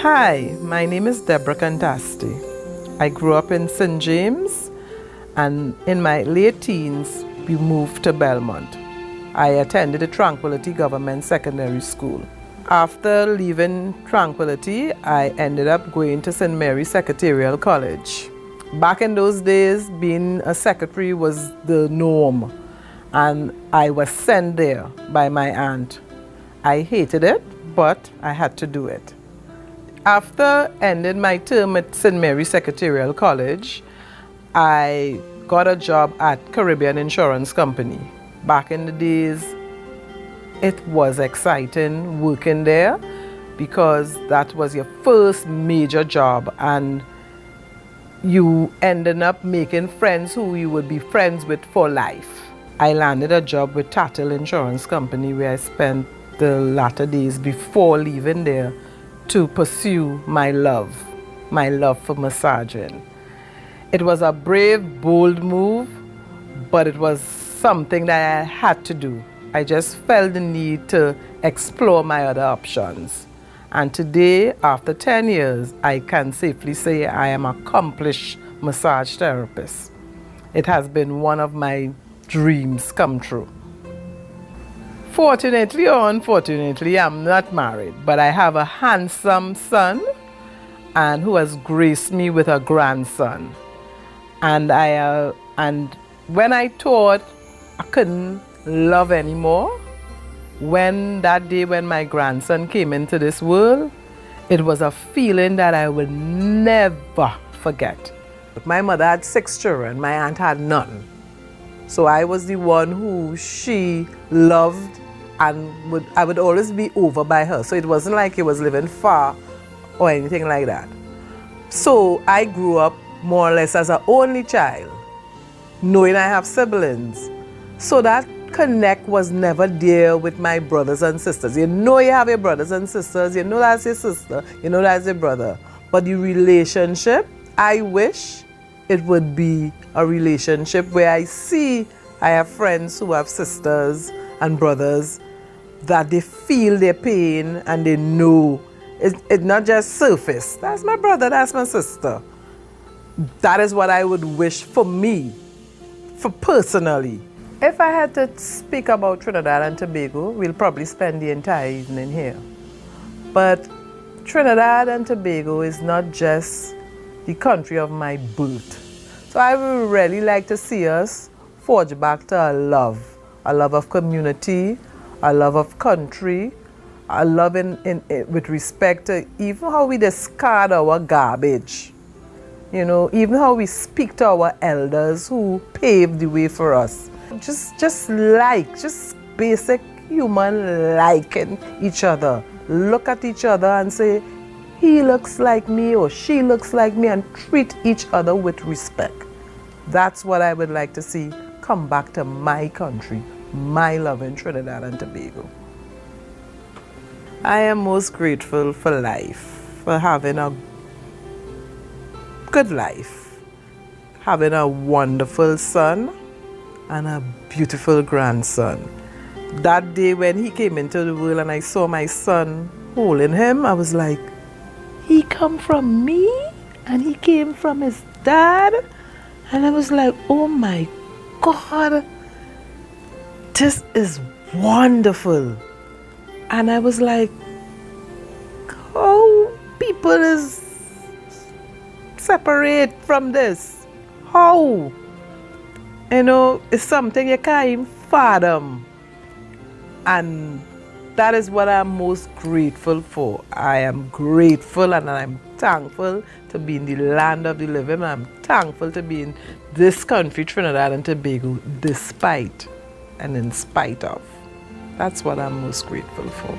Hi, my name is Deborah Cantasti. I grew up in St. James, and in my late teens, we moved to Belmont. I attended the Tranquility Government Secondary School. After leaving Tranquility, I ended up going to St. Mary's Secretarial College. Back in those days, being a secretary was the norm, and I was sent there by my aunt. I hated it, but I had to do it. After ending my term at St. Mary's Secretarial College, I got a job at Caribbean Insurance Company. Back in the days, it was exciting working there because that was your first major job, and you ended up making friends who you would be friends with for life. I landed a job with Tattle Insurance Company where I spent the latter days before leaving there to pursue my love for massaging. It was a brave, bold move, but it was something that I had to do. I just felt the need to explore my other options. And today, after 10 years, I can safely say I am an accomplished massage therapist. It has been one of my dreams come true. Fortunately or unfortunately, I'm not married, but I have a handsome son and who has graced me with a grandson. And when I thought I couldn't love anymore, when that day when my grandson came into this world, it was a feeling that I will never forget. My mother had 6 children, my aunt had none. So I was the one who she loved, and I would always be over by her. So it wasn't like he was living far or anything like that. So I grew up more or less as an only child, knowing I have siblings. So that connect was never there with my brothers and sisters. You know you have your brothers and sisters, you know that's your sister, you know that's your brother. But the relationship, I wish it would be a relationship where I have friends who have sisters and brothers, that they feel their pain and they know it's not just surface. That's my brother, that's my sister. That is what I would wish for me, for personally. If I had to speak about Trinidad and Tobago, we'll probably spend the entire evening here. But Trinidad and Tobago is not just the country of my birth. So I would really like to see us forge back to a love of community, a love of country, a love with respect to even how we discard our garbage. You know, even how we speak to our elders who paved the way for us. Just basic human liking each other. Look at each other and say, he looks like me or she looks like me, and treat each other with respect. That's what I would like to see come back to my country, my love in Trinidad and Tobago. I am most grateful for life, for having a good life, having a wonderful son and a beautiful grandson. That day when he came into the world and I saw my son holding him, I was like, he come from me and he came from his dad? And I was like, oh my God, this is wonderful. And I was like, how people is separate from this? How? You know, it's something you can't even fathom. And that is what I'm most grateful for. I am grateful and I'm thankful to be in the land of the living. I'm thankful to be in this country, Trinidad and Tobago, despite and in spite of. That's what I'm most grateful for.